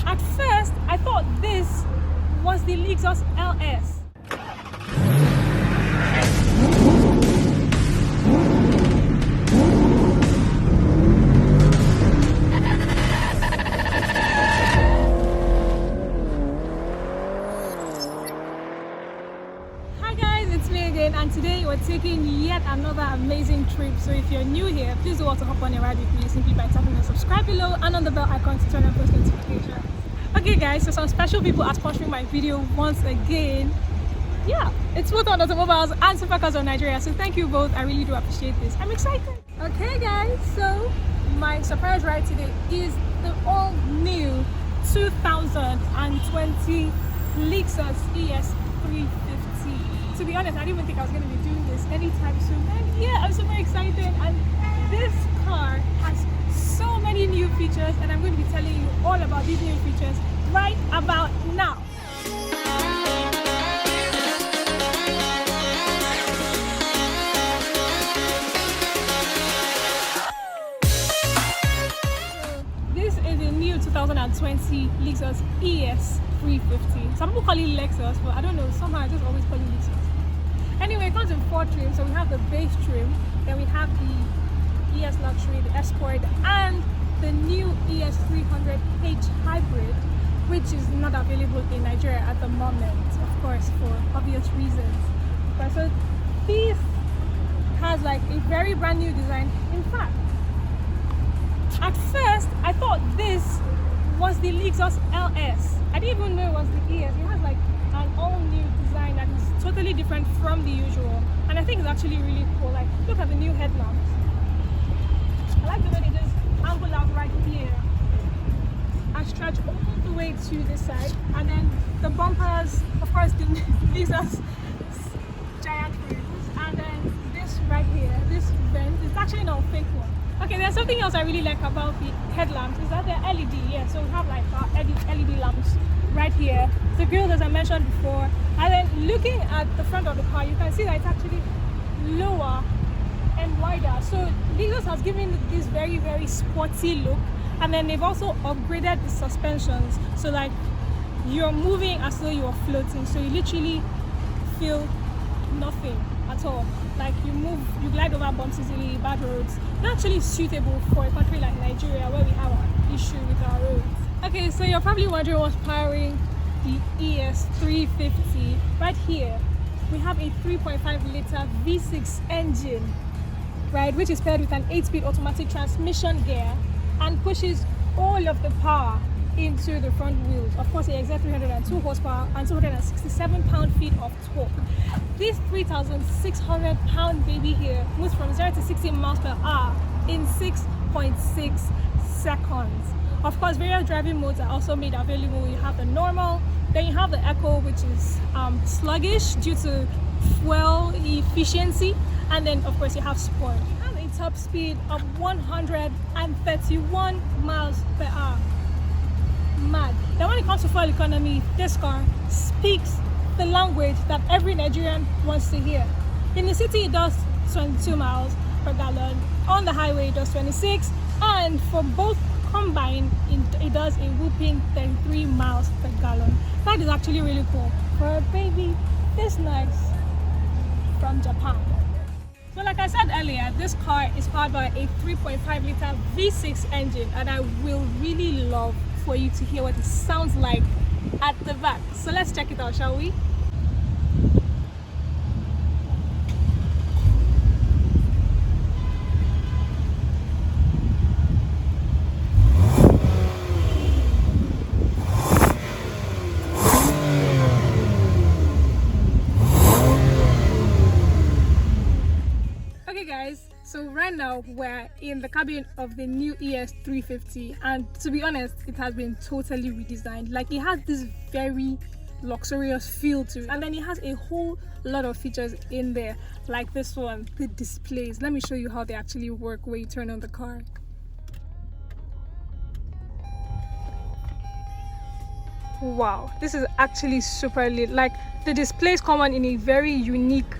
At first, I thought this was the Lexus LS. Hi guys, it's me again, and today we're taking yet another amazing trip. So if you're new here, please do want to hop on a ride with me simply by tapping the subscribe below and on the bell icon to turn on post notifications. Okay guys, so some special people are sponsoring my video once again. Yeah, it's both on Automobiles and Supercars of Nigeria, so thank you both. I really do appreciate this. I'm excited. Okay guys, so my surprise ride today is the all new 2020 Lexus ES350. To be honest, I didn't even think I was going to be doing this anytime soon, and yeah, I'm super excited. And this car has so many new features, and I'm going to be telling you all about these new features right about now. This is a new 2020 Lexus ES350. Some people call it Lexus, but I don't know, somehow I just always call it Lexus. Anyway, it comes in 4 trims. So we have the base trim, then we have the ES Luxury, the Escort, and the new ES300H Hybrid, which is not available in Nigeria at the moment, of course, for obvious reasons. But so this has like a very brand new design. In fact, at first I thought this was the Lexus LS. I didn't even know it was the ES. It has like an all new design that is totally different from the usual, and I think it's actually really cool. Like, look at the new headlamps. I like the way they just angle out right here and stretch all the way to this side, and then the bumpers, of course, the Lexus giant rims, and then this right here, this vent is actually not a fake one. Okay, there's something else I really like about the headlamps is that they're LED. Yeah, so we have like our LED lamps right here, the grille as I mentioned before, and then looking at the front of the car, you can see that it's actually lower and wider. So Lexus has given this very, very sporty look, and then they've also upgraded the suspensions. So like you're moving as though you're floating, so you literally feel nothing at all. Like you move, you glide over bumps easily, bad roads. They're actually suitable for a country like Nigeria where we have an issue with our roads. Okay, so you're probably wondering what's powering the ES350. Right here, we have a 3.5 liter V6 engine, right, which is paired with an 8-speed automatic transmission gear and pushes all of the power into the front wheels. Of course, it exerts 302 horsepower and 267 pound-feet of torque. This 3,600 pound baby here moves from 0 to 60 miles per hour in 6.6 seconds. Of course, various driving modes are also made available. You have the normal, then you have the eco, which is sluggish due to fuel efficiency, and then of course you have sport. You have a top speed of 131 miles per hour. Mad. Then when it comes to fuel economy, this car speaks the language that every Nigerian wants to hear. In the city, it does 22 miles per gallon. On the highway, it does 26, and for both combined, it does a whooping 33 miles per gallon. That is actually really cool for a baby this nice from Japan. So like I said earlier, this car is powered by a 3.5 liter V6 engine, and I will really love for you to hear what it sounds like at the back. So let's check it out, shall we? Okay guys, so right now we're in the cabin of the new ES350, and to be honest, it has been totally redesigned. Like, it has this very luxurious feel to it, and then it has a whole lot of features in there, like this one, the displays. Let me show you how they actually work when you turn on the car. Wow, this is actually super lit. Like, the displays come on in a very unique,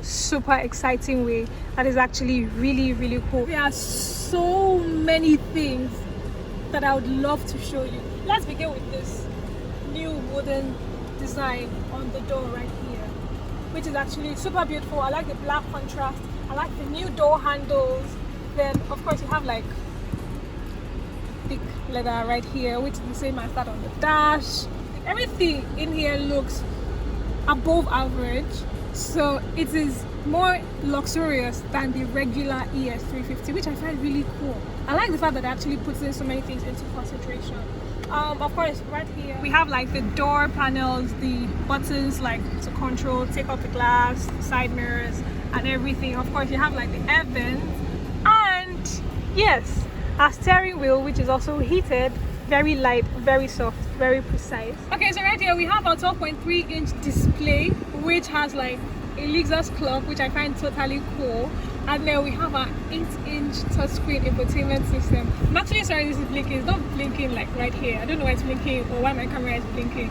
super exciting way that is actually really, really cool. There are so many things that I would love to show you. let's begin with this new wooden design on the door right here, which is actually super beautiful. I like the black contrast. I like the new door handles. Then of course you have like thick leather right here, which is the same as that on the dash. Everything in here looks above average, so it is more luxurious than the regular ES350, which I find really cool. I like the fact that it actually puts in so many things into consideration. Of course, right here we have like the door panels, the buttons like to control, take off the glass, side mirrors and everything. Of course you have like the air vents, and yes, our steering wheel, which is also heated, very light, very soft, very precise. Okay, so right here we have our 12.3-inch display, which has like a Lexus clock, which I find totally cool. And then we have our 8-inch touchscreen infotainment system. I'm actually sorry this is blinking. It's not blinking like right here. I don't know why it's blinking or why my camera is blinking.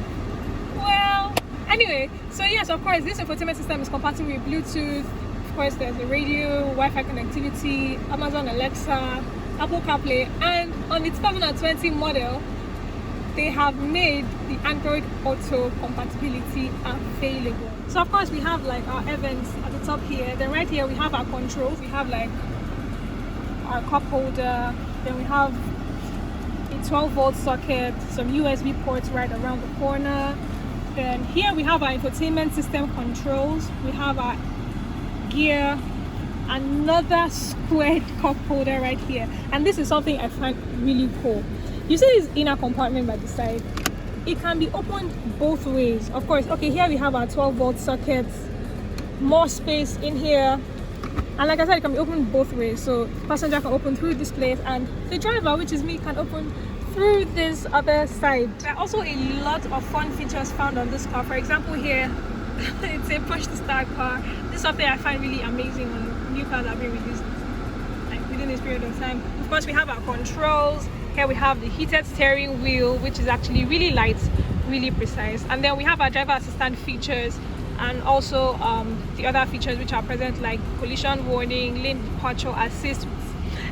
Well, anyway, so yes, of course, this infotainment system is compatible with Bluetooth. Of course, there's the radio, Wi-Fi connectivity, Amazon Alexa, Apple CarPlay, and on the 2020 model, they have made the Android Auto compatibility available. So of course we have like our events at the top here. Then right here we have our controls. We have like our cup holder. Then we have a 12-volt socket, some USB ports right around the corner. Then here we have our infotainment system controls. We have our gear, another squared cup holder right here, and this is something I find really cool. You see this inner compartment by the side, it can be opened both ways. Of course, okay, here we have our 12-volt sockets, more space in here, and like I said, it can be opened both ways. So passenger can open through this place, and the driver, which is me, can open through this other side. There are also a lot of fun features found on this car. For example, here it's a push to start car. This is something I find really amazing on new cars that have been released like within this period of time. Of course, we have our controls. Here we have the heated steering wheel, which is actually really light, really precise. And then we have our driver assistant features, and also the other features which are present, like collision warning, lane departure assist,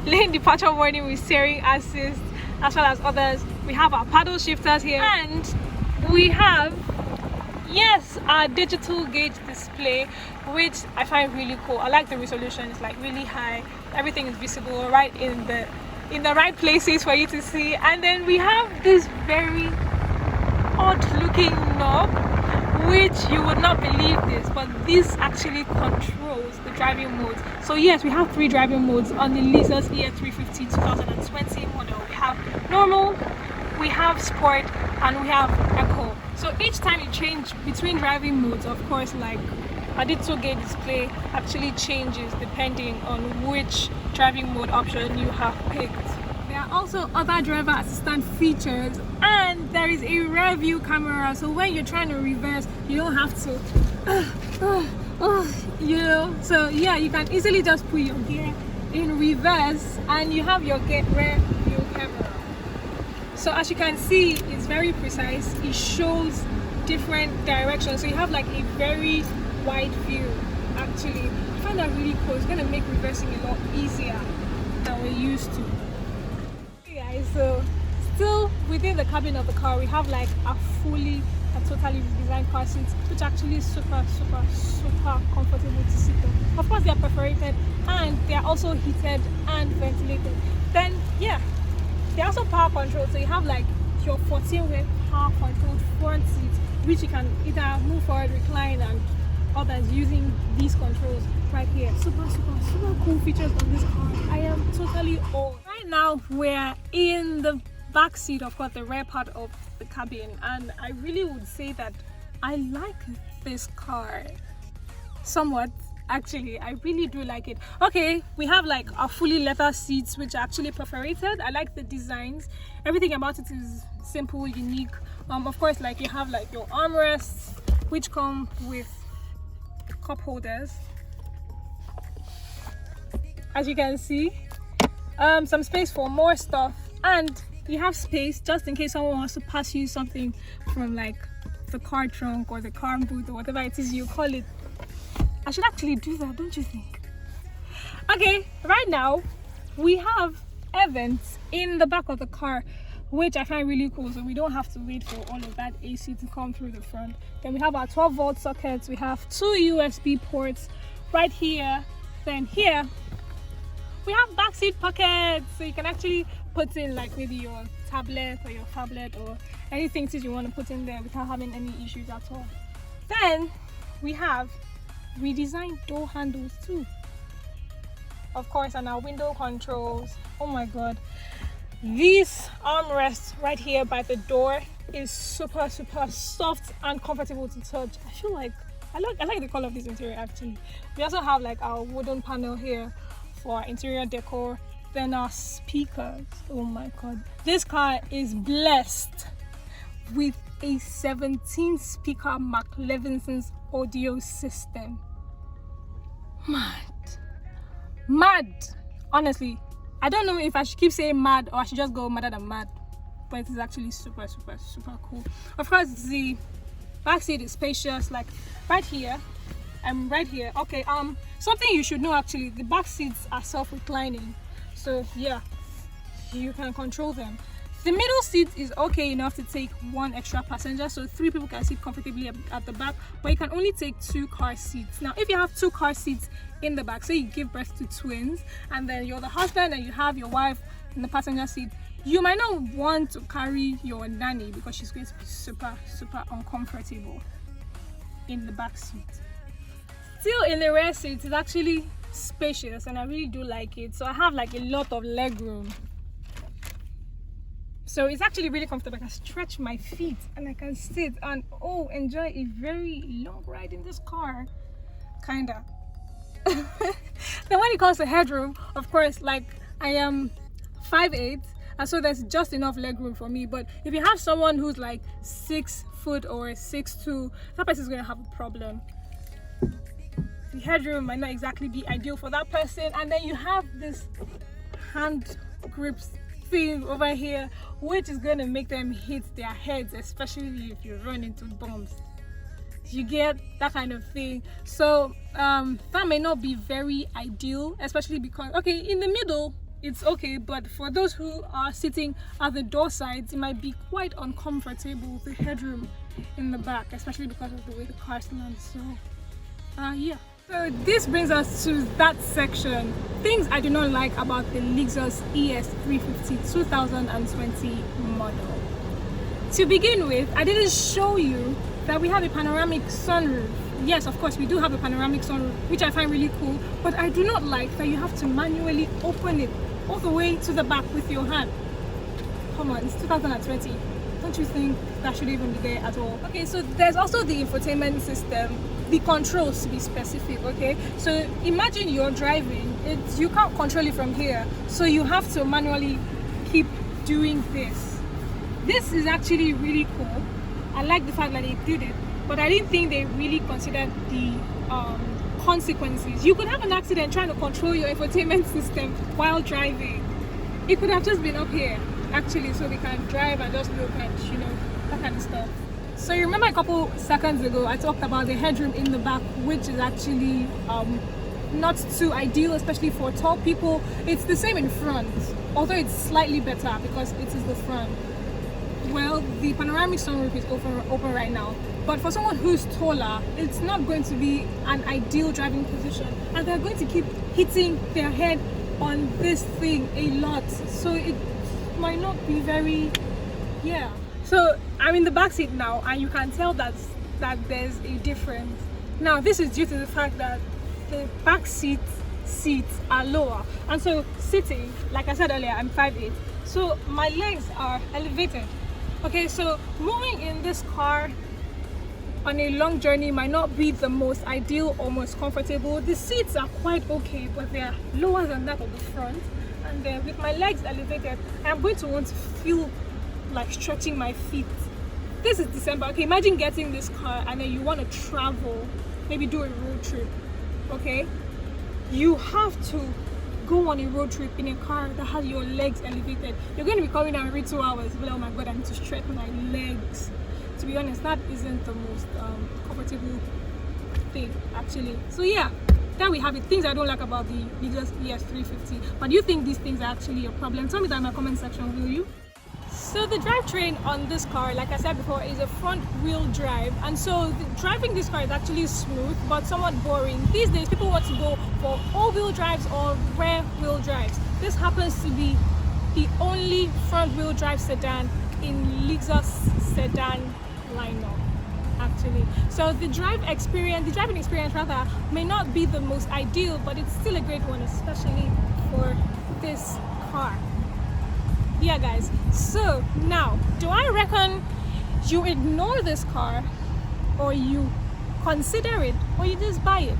lane departure warning with steering assist, as well as others. We have our paddle shifters here, and we have, yes, our digital gauge display, which I find really cool. I like the resolution. It's like really high. Everything is visible right in the right places for you to see. And then we have this very odd looking knob, which you would not believe this, but this actually controls the driving modes. So yes, we have 3 driving modes on the Lexus ES350 2020 model. We have normal, we have sport, and we have eco. So each time you change between driving modes, of course, like a digital gauge display actually changes depending on which driving mode option you have picked. There are also other driver assistant features, and there is a rear view camera, so when you're trying to reverse, you don't have to you know. So yeah, you can easily just put your gear in reverse and you have your rear view camera. So as you can see, it's very precise. It shows different directions, so you have like a very wide view. Actually, I find that really cool. It's gonna make reversing a lot easier than we're used to. Okay guys, so still within the cabin of the car, we have like a totally redesigned car seat, which actually is super comfortable to sit on. Of course, they are perforated and they are also heated and ventilated. Then yeah, they're also power controlled, so you have like your 14-way power controlled front seat, which you can either move forward, recline, and others using these controls right here. Super cool features on this car. I am totally old. Right now we're in the back seat, of course, the rear part of the cabin, and I really would say that I like this car somewhat. Actually, I really do like it. Okay, we have like our fully leather seats, which are actually perforated. I like the designs. Everything about it is simple, unique. Of course, like you have like your armrests, which come with cup holders, as you can see. Some space for more stuff, and you have space just in case someone wants to pass you something from like the car trunk or the car boot or whatever it is you call it. I should actually do that, don't you think? Okay, right now we have air vents in the back of the car, which I find really cool, so we don't have to wait for all of that AC to come through the front. Then we have our 12-volt sockets. We have 2 USB ports right here. Then here we have backseat pockets, so you can actually put in like maybe your tablet or your phablet or anything that you want to put in there without having any issues at all. Then we have redesigned door handles too, of course, and our window controls. Oh my god, this armrest right here by the door is super soft and comfortable to touch. I feel like I like the color of this interior actually. We also have like our wooden panel here for our interior decor. Then our speakers. Oh my god, this car is blessed with a 17 speaker Mark Levinson's audio system. Mad. Honestly, I don't know if I should keep saying mad or I should just go madder than mad, but it is actually super cool. Of course, the back seat is spacious, like right here. Okay, something you should know actually, the back seats are self-reclining, so yeah, you can control them. The middle seat is okay enough to take 1 extra passenger, so 3 people can sit comfortably at the back, but you can only take 2 car seats. Now, if you have 2 car seats in the back, say you give birth to twins, and then you're the husband and you have your wife in the passenger seat, you might not want to carry your nanny because she's going to be super uncomfortable in the back seat. Still, in the rear seat, it's actually spacious and I really do like it. So I have like a lot of leg room. So it's actually really comfortable. I can stretch my feet and I can sit and enjoy a very long ride in this car, kinda. Then when it comes to headroom, of course, like I am 5'8", and so there's just enough leg room for me. But if you have someone who's like 6 foot or 6'2", that person is going to have a problem. The headroom might not exactly be ideal for that person. And then you have this hand grips thing over here, which is going to make them hit their heads, especially if you run into bumps. You get that kind of thing. So that may not be very ideal, especially because, okay, in the middle it's okay, but for those who are sitting at the door sides, it might be quite uncomfortable, the headroom in the back, especially because of the way the car stands. So yeah, so this brings us to that section, things I do not like about the Lexus ES350 2020 model. To begin with, I didn't show you that we have a panoramic sunroof. Yes, of course, we do have a panoramic sunroof, which I find really cool, but I do not like that you have to manually open it all the way to the back with your hand. Come on, it's 2020. Don't you think that should even be there at all? Okay, so there's also the infotainment system, the controls to be specific, okay? So imagine you're driving, you can't control it from here, so you have to manually keep doing this. This is actually really cool. I like the fact that they did it, but I didn't think they really considered the consequences. You could have an accident trying to control your infotainment system while driving. It could have just been up here, actually, so we can drive and just look at, that kind of stuff. So you remember a couple seconds ago, I talked about the headroom in the back, which is actually not too ideal, especially for tall people. It's the same in front, although it's slightly better because it is the front. Well, the panoramic sunroof is open right now, but for someone who's taller, it's not going to be an ideal driving position, and they're going to keep hitting their head on this thing a lot, so it might not be very, yeah. So I'm in the back seat now, and you can tell that there's a difference. Now this is due to the fact that the back seats are lower, and so sitting, like I said earlier, I'm 5'8", so my legs are elevated. Okay, so moving in this car on a long journey might not be the most ideal or most comfortable. The seats are quite okay, but they are lower than that of the front. And then with my legs elevated, I'm going to want to feel like stretching my feet. This is December. Okay, imagine getting this car and then you want to travel, maybe do a road trip. Okay, you have to go on a road trip in a car that has your legs elevated. You're going to be coming down every 2 hours, but oh my god, I need to stretch my legs. To be honest, that isn't the most comfortable thing actually. So yeah, there we have it, things I don't like about the Lexus ES350. But do you think these things are actually a problem? Tell me that in my comment section, will you? So the drivetrain on this car, like I said before, is a front wheel drive, and so driving this car is actually smooth but somewhat boring. These days people want to go for all-wheel drives or rear-wheel drives. This happens to be the only front-wheel drive sedan in Lexus sedan lineup, actually. So the driving experience rather, may not be the most ideal, but it's still a great one, especially for this car. Yeah guys, so now, do I reckon you ignore this car, or you consider it, or you just buy it?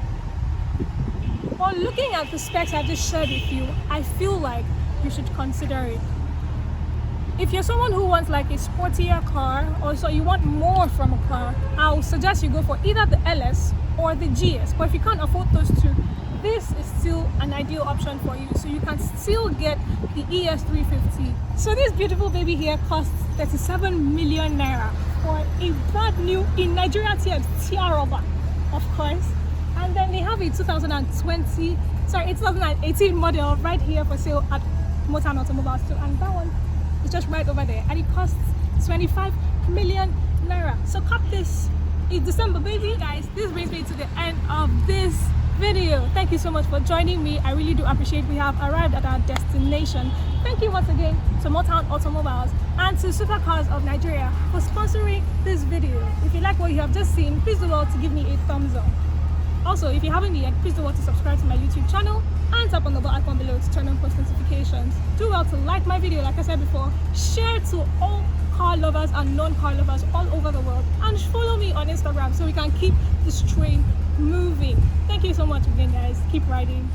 Well, looking at the specs I just shared with you, I feel like you should consider it. If you're someone who wants like a sportier car, or so you want more from a car, I'll suggest you go for either the LS or the GS. But if you can't afford those two, this is still an ideal option for you, so you can still get the ES350. So this beautiful baby here costs 37 million naira for a brand new, in Nigeria Tiaroba, of course. And then they have a 2018 model right here for sale at Motor Automobiles too, and that one is just right over there, and it costs 25 million naira. So cop this. It's December, baby. Guys, this brings me to the end of this video. Thank you so much for joining me. I really do appreciate we have arrived at our destination. Thank you once again to Motown Automobiles and to Supercars of Nigeria for sponsoring this video. If you like what you have just seen, please do well to give me a thumbs up. Also, if you haven't yet, please do well to subscribe to my YouTube channel and tap on the bell icon below to turn on post notifications. Do well to like my video, like I said before, share to all car lovers and non-car lovers all over the world, and follow me on Instagram so we can keep this train moving. Thank you so much again, guys. Keep riding.